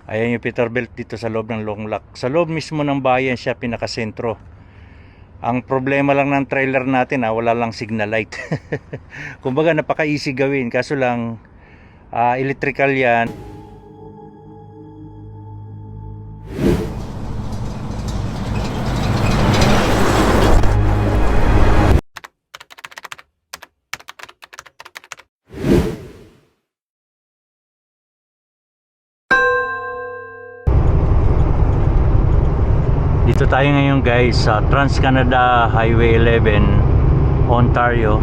Ayan yung Peterbilt dito sa loob ng Long Lac. Sa loob mismo ng bayan siya pinakasentro. Ang problema lang ng trailer natin, wala lang signal light. Kumbaga napaka-easy gawin, kaso lang electrical yan. Dito tayo ngayon guys sa Trans-Canada Highway 11, Ontario.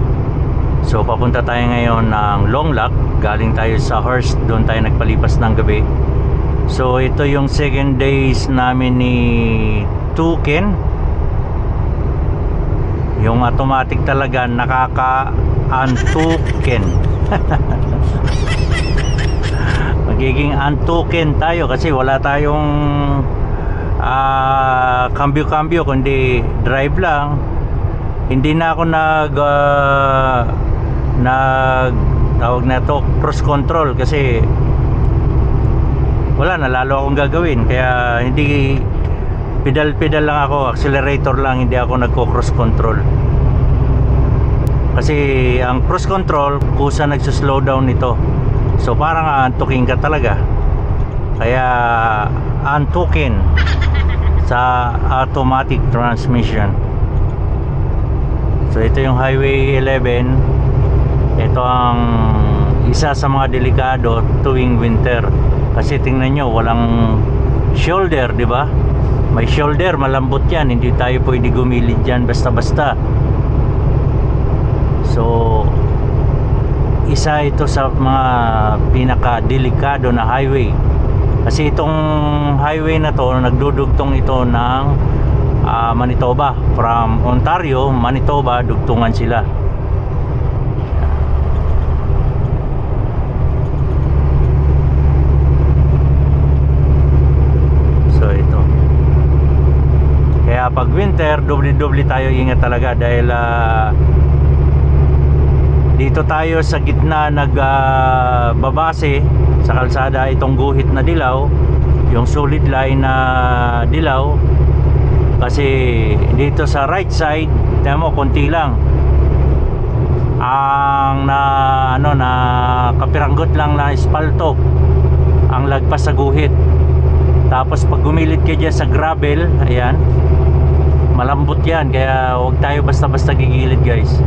So papunta tayo ngayon ng Long Lac. Galing tayo sa Hearst, doon tayo nagpalipas ng gabi. So ito yung second days namin ni Tuken. Yung automatic talaga nakaka-antuken. Magiging antuken tayo kasi wala tayong cambio kundi drive lang. Hindi na ako tawag na to cross control kasi wala na, lalo akong gagawin, kaya hindi pedal lang ako, accelerator lang, hindi ako nagko cross control kasi ang cross control kusa nagsuslow down nito, so parang antukin ka talaga, kaya antukin sa automatic transmission. So ito yung Highway 11. Ito ang isa sa mga delikado tuwing winter kasi tingnan nyo, walang shoulder, di ba? May shoulder, malambot yan, hindi tayo pwede gumilid dyan basta-basta. So isa ito sa mga pinaka-delikado na highway. Kasi itong highway na to, nagdudugtong ito ng Manitoba. From Ontario, Manitoba, dugtungan sila. So ito. Kaya pag winter, doble tayo ingat talaga dahil dito tayo sa gitna nagbabase sa kalsada, itong guhit na dilaw, yung solid line na dilaw, kasi dito sa right side tingnan mo, konti lang ang na kapiranggot lang na espalto ang lagpas sa guhit. Tapos pag gumilid ka dyan sa gravel, ayan, malambot yan, kaya huwag tayo basta-basta gigilid guys.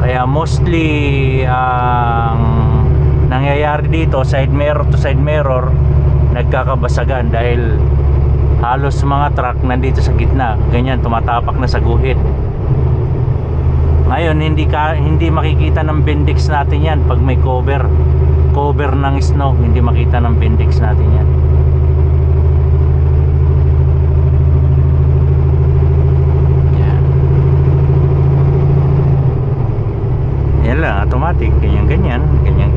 Kaya mostly ang nangyayari dito, side mirror to side mirror, nagkakabasagan dahil halos mga truck nandito sa gitna, ganyan, tumatapak na sa guhit. Ngayon hindi makikita ng bendix natin yan pag may cover ng snow, hindi makita ng bendix natin yan. Yan lang, automatic, ganyan. Ayan.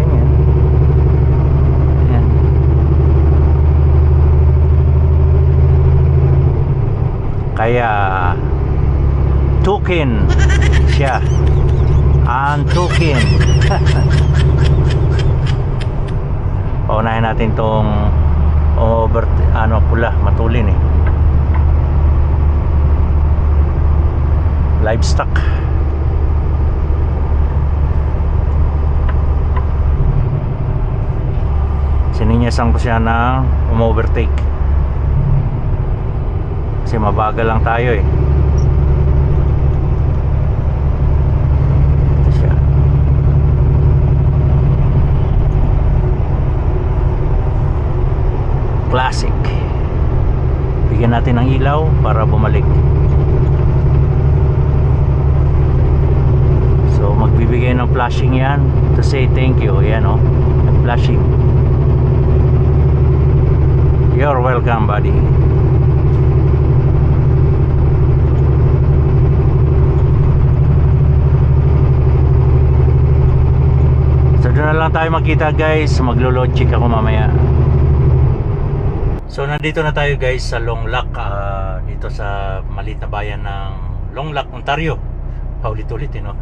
Kaya tukin siya, antukin. Paunahin natin tong pula, matulin livestock. Sininyasan ko siya na overtake kasi mabagal lang tayo ito siya. Classic. Bigyan natin ng ilaw para bumalik. So magbibigay ng flashing yan to say thank you. Yan nag-flashing. You're welcome, buddy. So doon na lang tayo magkita guys. Maglo-load check ako mamaya. So nandito na tayo guys sa Long Lac, dito sa maliit na bayan ng Long Lac, Ontario. paulit-ulit no.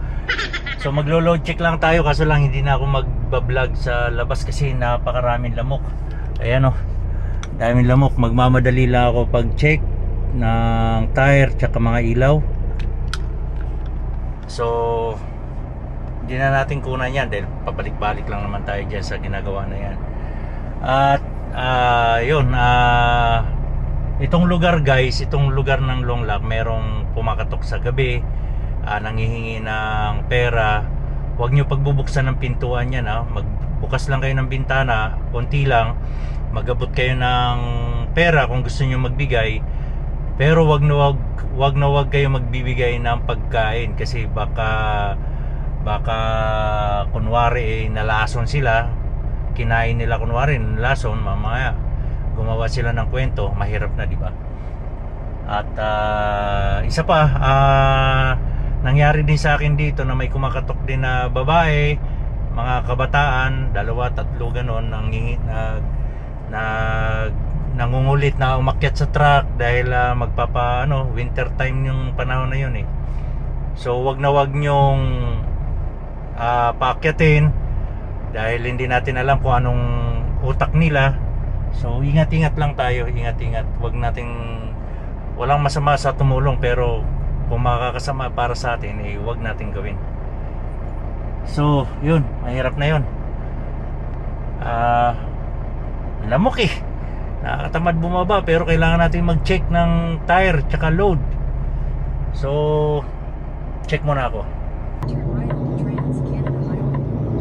So maglo-load check lang tayo, kaso lang hindi na ako magba-vlog sa labas kasi napakaraming lamok. Ayan daming lamok. Magmamadali lang ako pag check ng tire tsaka mga ilaw. So hindi na natin kunan yan dahil pabalik-balik lang naman tayo dyan sa ginagawa na yan. At itong lugar guys, itong lugar ng Long Lac, merong pumakatok sa gabi, nanghihingi ng pera. Huwag nyo pagbubuksan ng pintuan yan magbukas lang kayo ng bintana, konti lang, magabot kayo ng pera kung gusto nyo magbigay. Pero wag na wag kayo magbibigay ng pagkain kasi baka kunwari nalason sila, kinain nila kunwari nalason, mamaya gumawa sila ng kwento, mahirap na, di ba? At isa pa, nangyari din sa akin dito na may kumakatok din na babae, mga kabataan, 2-3 ganon, nangungulit na umakyat sa truck dahil winter time yung panahon na yun So wag na wag nyong paakyatin dahil hindi natin alam kung anong utak nila. So ingat-ingat lang tayo, ingat-ingat. Walang masama sa tumulong, pero kung makakasama para sa atin, wag natin gawin. So yun, mahirap na yun. Lamok nakakatamad bumaba, pero kailangan natin mag-check ng tire tsaka load. So check muna ako.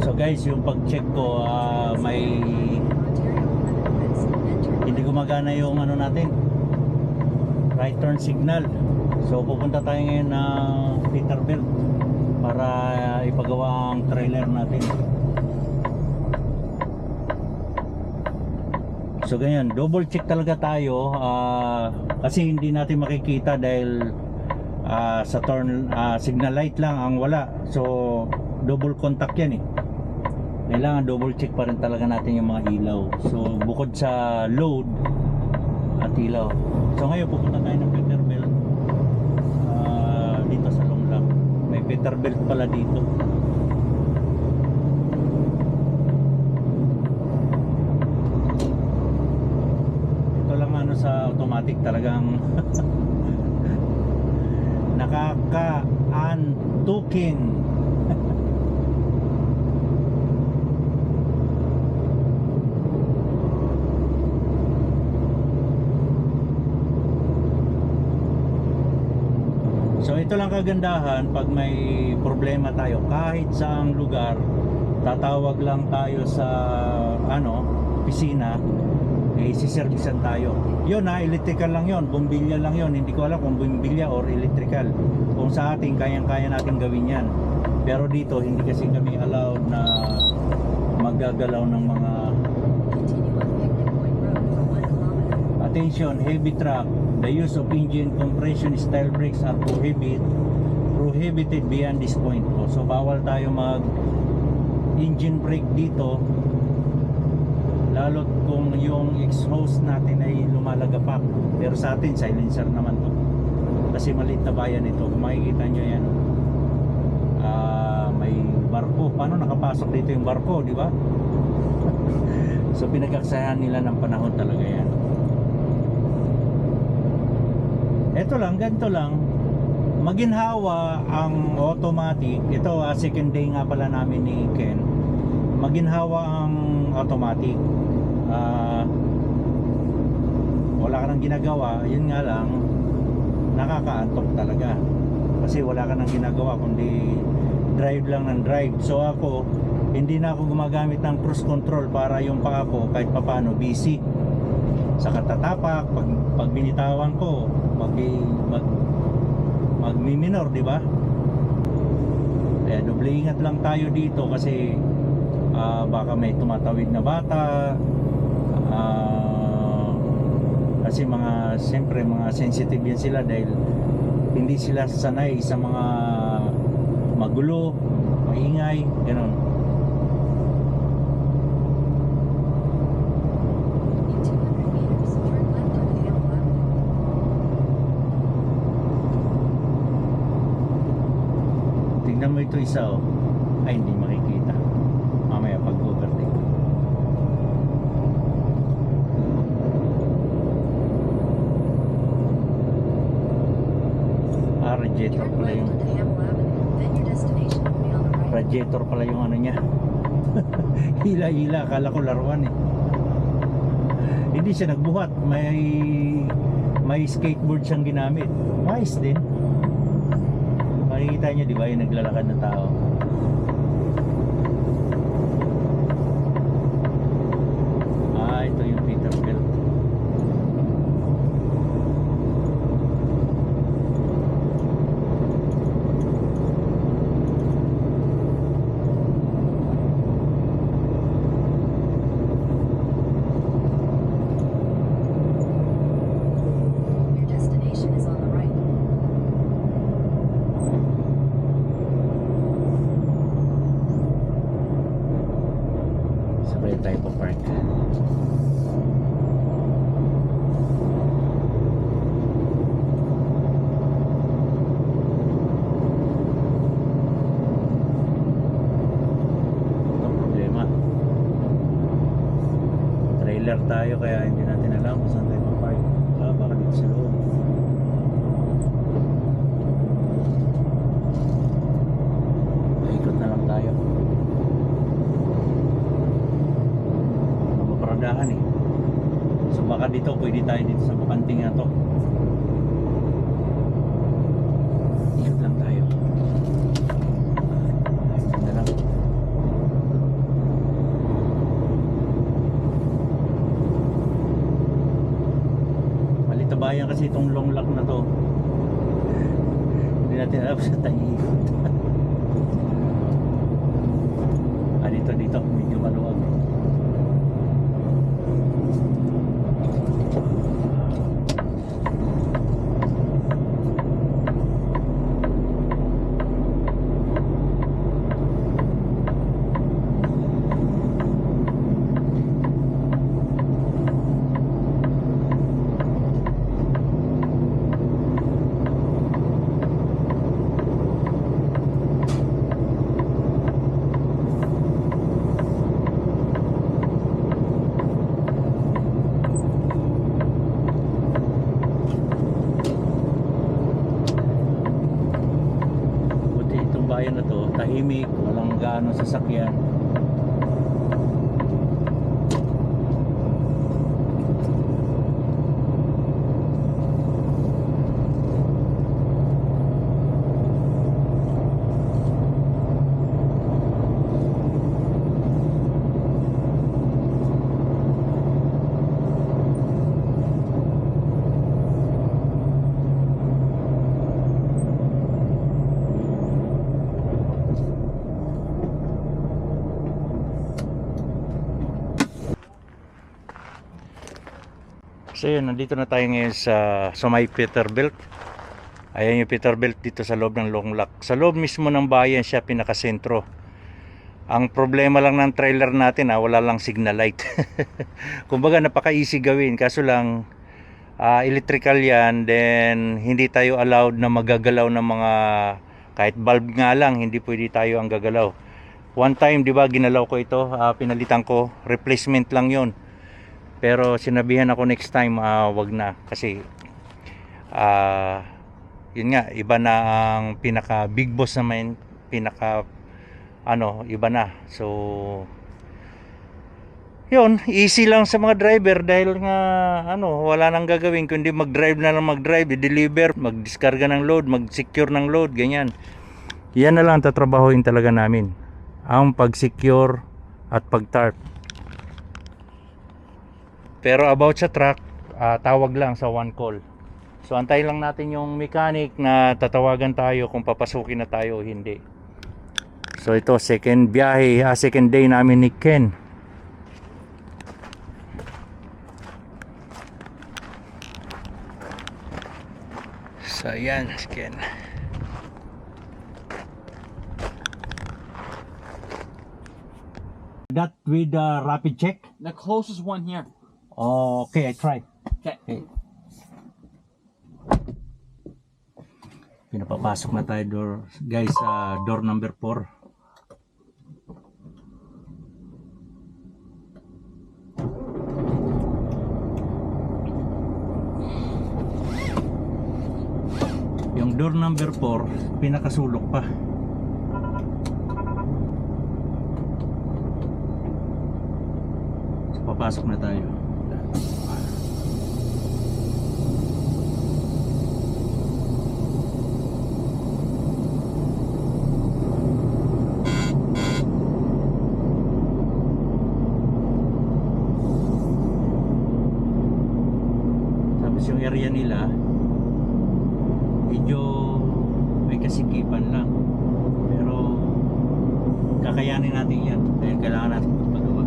So guys, yung pag-check ko, hindi gumagana yung natin, right turn signal. So pupunta tayo ngayon ng Peterbilt para ipagawa ang trailer natin. So ganyan, double check talaga tayo, kasi hindi natin makikita dahil sa turn signal light lang ang wala. So double contact yan kailangan double check pa rin talaga natin yung mga ilaw. So bukod sa load at ilaw. So ngayon pupunta tayo ng Peterbilt dito sa Long Lac. May Peterbilt pala dito. Ito lang sa automatic talagang nakaka-antukin. So ito lang kagandahan, pag may problema tayo kahit saang lugar, tatawag lang tayo sa opisina, siservisan tayo. Yun electrical lang yun, bumbilya lang yun. Hindi ko alam kung bumbilya or electrical. Kung sa atin, kayang-kaya natin gawin yan. Pero dito, hindi kasi kami allowed na maggagalaw ng mga attention, heavy truck. The use of engine compression style brakes are prohibited beyond this point. So bawal tayo mag engine brake dito, lalo't kung yung exhaust natin ay lumalagapak. Pero sa atin silencer naman to kasi maliit na bayan ito. Kung makikita nyo yan, may barko. Paano nakapasok dito yung barko, di ba? So pinagkaksayahan nila ng panahon talaga yan. Ito lang, ganito lang, maginhawa ang automatic. Ito, second day nga pala namin ni Ken. Maginhawa ang automatic. Wala ka nang ginagawa, yun nga lang, nakakaantok talaga. Kasi wala ka nang ginagawa kundi drive lang ng drive. So ako, hindi na ako gumagamit ng cruise control para yung paa ko kahit papano busy. Sa katatapak, pag binitawan ko, magmi-minor, di ba? Kaya doble ingat lang tayo dito kasi baka may tumatawid na bata, kasi siyempre mga sensitive yan sila dahil hindi sila sanay sa mga magulo, maingay, gano'n. isa oh. Ay, hindi makikita. Mamaya pag overtake. Radiator Turn pala left yung onto Hamill Avenue, then your destination will be on the right. radiator pala yung ano niya. Hila-hila, akala ko laruan eh. Hindi siya nagbuhat, may skateboard siyang ginamit. Nice din. Makikita niyo, di ba, yung naglalakad na tao. Ito yung Peterbilt. Your destination is on the right. Sabay tayo pa park. Ang problema, trailer tayo kaya hindi natin alam kung saan tayo pa park. Baka dito sa loob. Ikot na lang tayo. Maparadahan eh. So baka dito, pwede tayo dito sa bakanting na to. Ikot lang tayo. Ay, ganda lang. Malitabayan kasi itong long lock na to. Hindi natin alam sa tayo ikot. Dito medyo maluwag. Bayan na to, tahimik, walang gaano sasakyan. So yun, nandito na tayo ngayon sa may Peterbilt. Ayan yung Peterbilt dito sa loob ng Long Lock. Sa loob mismo ng bayan siya pinakasentro. Ang problema lang ng trailer natin, wala lang signal light. Kumbaga napaka-easy gawin. Kaso lang, electrical yan. Then hindi tayo allowed na magagalaw ng mga, kahit bulb nga lang, hindi pwede tayo ang gagalaw. One time, di ba, ginalaw ko ito, pinalitan ko, replacement lang yon. Pero sinabihan ako next time, wag na kasi yun nga, iba na ang pinaka big boss naman, pinaka iba na. So yun, easy lang sa mga driver dahil nga wala nang gagawin kundi mag-drive na lang, mag-drive, i-deliver, mag-diskarga ng load, mag-secure ng load, ganyan. Yan na lang tatrabahuin talaga namin, ang pag-secure at pag-tarp. Pero about sa truck, tawag lang sa one call. So antayin lang natin yung mechanic na tatawagan tayo kung papasukin na tayo o hindi. So ito, second biyahe, second day namin ni Ken. So yan, si Ken. That with the rapid check? The closest one here. Oh, okay, I try. Okay. Pinapapasok na tayo guys sa door number 4. Yung door number 4 pinakasulok pa. So, papasok na tayo. Tapos yung area nila medyo may kasikipan lang, pero kakayanin natin yan dahil kailangan natin magpagawa.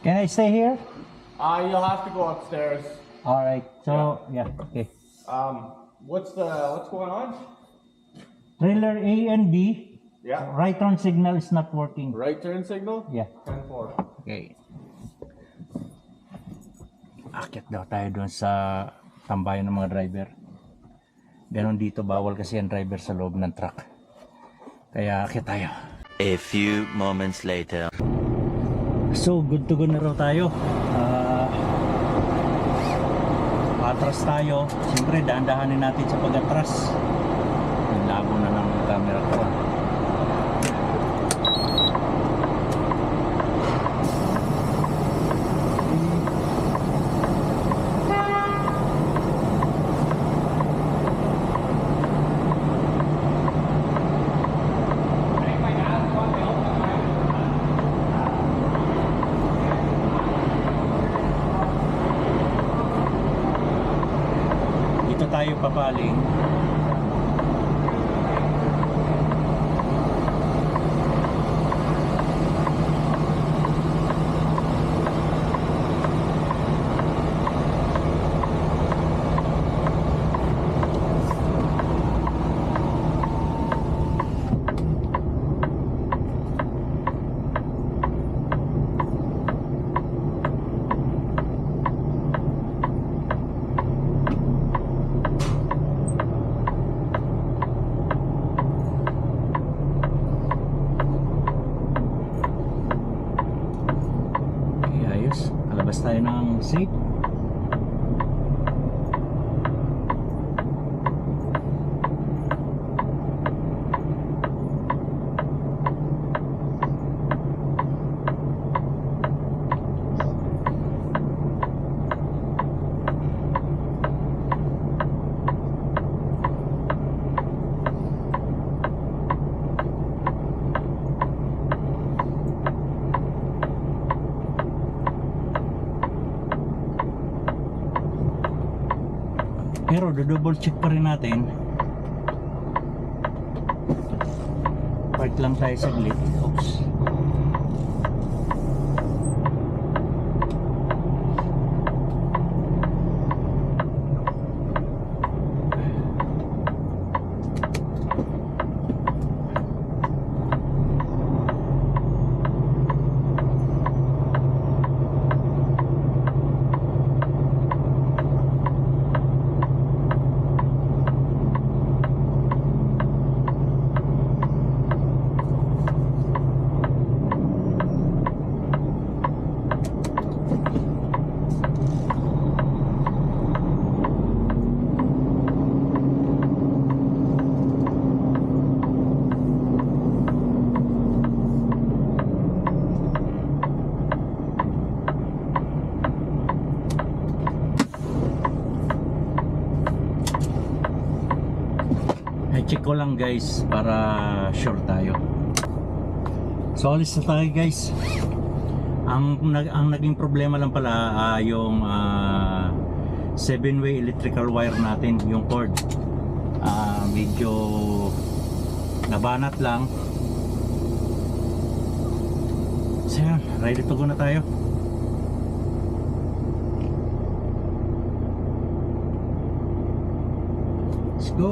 Can I stay here? You'll have to go upstairs. All right. So yeah, okay. What's going on? Trailer A and B. Yeah. Right turn signal is not working. Right turn signal? Yeah. 10-4. Okay. Akit daw tayo doon sa tambayan ng mga driver. Ganon dito, bawal kasi ang driver sa loob ng truck. Kaya akit tayo. A few moments later. So, good to go na raw tayo. Atras tayo. Siyempre, daan-dahanin natin sa pag-atras. Ang labo na ng camera ko. Dito tayo papaling. Okay, ayos. Alabas tayo ng safe. Pero double check pa rin natin. Park lang tayo saglit. Oops. Chinecheck ko lang guys para sure tayo. So alis na tayo guys. Ang naging problema lang pala yung 7-way electrical wire natin, yung cord. Medyo nabanat lang. So yan, ready to go na tayo. Let's go.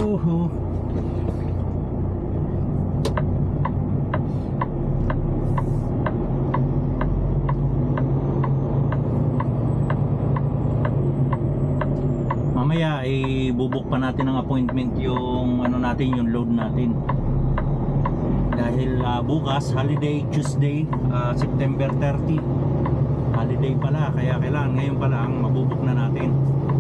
Mamaya ibubuk pa natin ng appointment yung ano natin, yung load natin. Dahil bukas holiday, Tuesday, September 30. Holiday pala, kaya kailangan ngayon pa lang mabubuk na natin.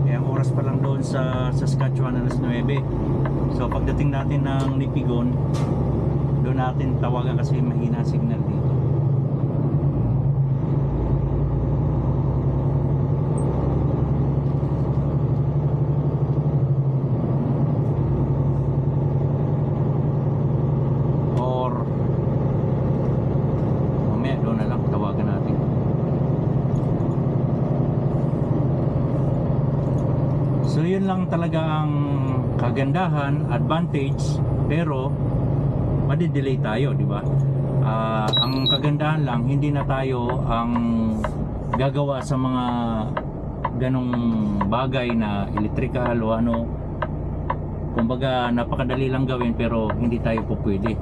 Kaya ang oras pa lang doon sa Saskatchewan alas 9. So pagdating natin ng Nipigon, doon natin tawagan kasi mahina signal dito. Or mamaya doon na lang tawagan natin. So yun lang talaga ang kagandahan, advantage, pero madidelay tayo, di ba? Ang kagandahan lang, hindi na tayo ang gagawa sa mga ganong bagay na electrical o ano. Kumbaga napakadali lang gawin pero hindi tayo po pwede.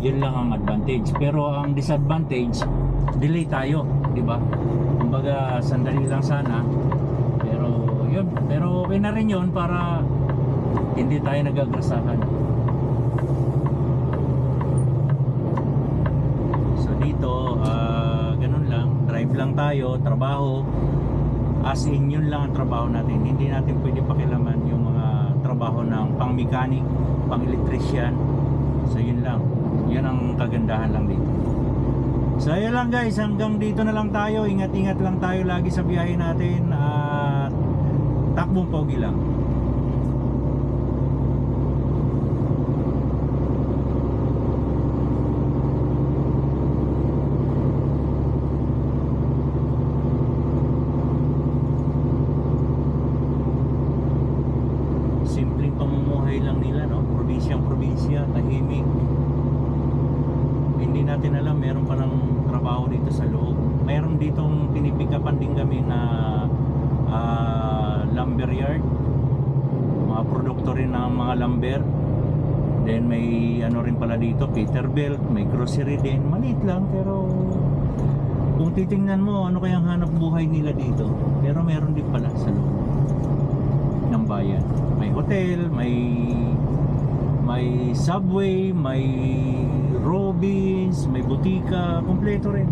Yun lang ang advantage. Pero ang disadvantage, delay tayo, di ba? Kumbaga sandali lang sana. Pero okay na rin yun para hindi tayo nagagrasahan. So dito ganun lang, drive lang tayo, trabaho, as in yun lang ang trabaho natin. Hindi natin pwede pakilaman yung mga trabaho ng pang mechanic, pang electrician. So yun lang, yun ang kagandahan lang dito. So yun lang guys, hanggang dito na lang tayo. Ingat-ingat lang tayo lagi sa biyahe natin at takbong pogi lang. Simpleng pamumuhay lang nila, no? Probinsyang-probinsya, tahimik. Hindi natin alam, meron pa ng trabaho dito sa loob. Meron ditong pinipikapan din kami na lumber yard, mga produkto rin ng mga lumber. Then may ano rin pala dito, Peterbilt, may grocery din, maliit lang pero kung titingnan mo ano kayang hanap buhay nila dito, pero meron din pala sa loob ng bayan. May hotel, may subway, may Robins, may butika, kompleto rin.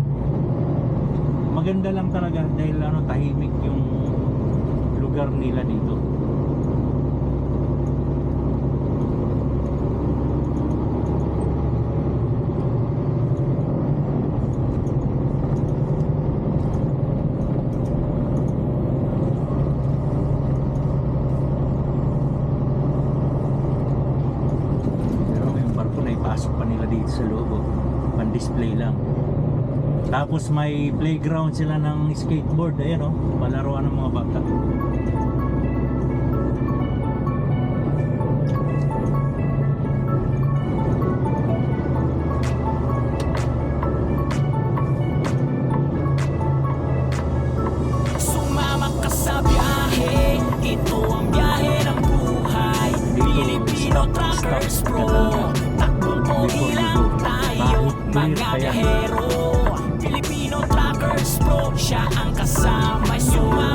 Maganda lang talaga dahil ano, tahimik yung lugar nila dito. Pero yung barko na ipasok pa nila dito sa loob, pan-display lang. Tapos may playground sila ng skateboard, ayan o, palaruan ng mga bata. Sumama ka sa biyahe, ito ang biyahe ng buhay. Filipino Truckers Pro, takbong pogi lang tayo, mga biyahero. Filipino Truckers Pro, siya ang kasama nyo.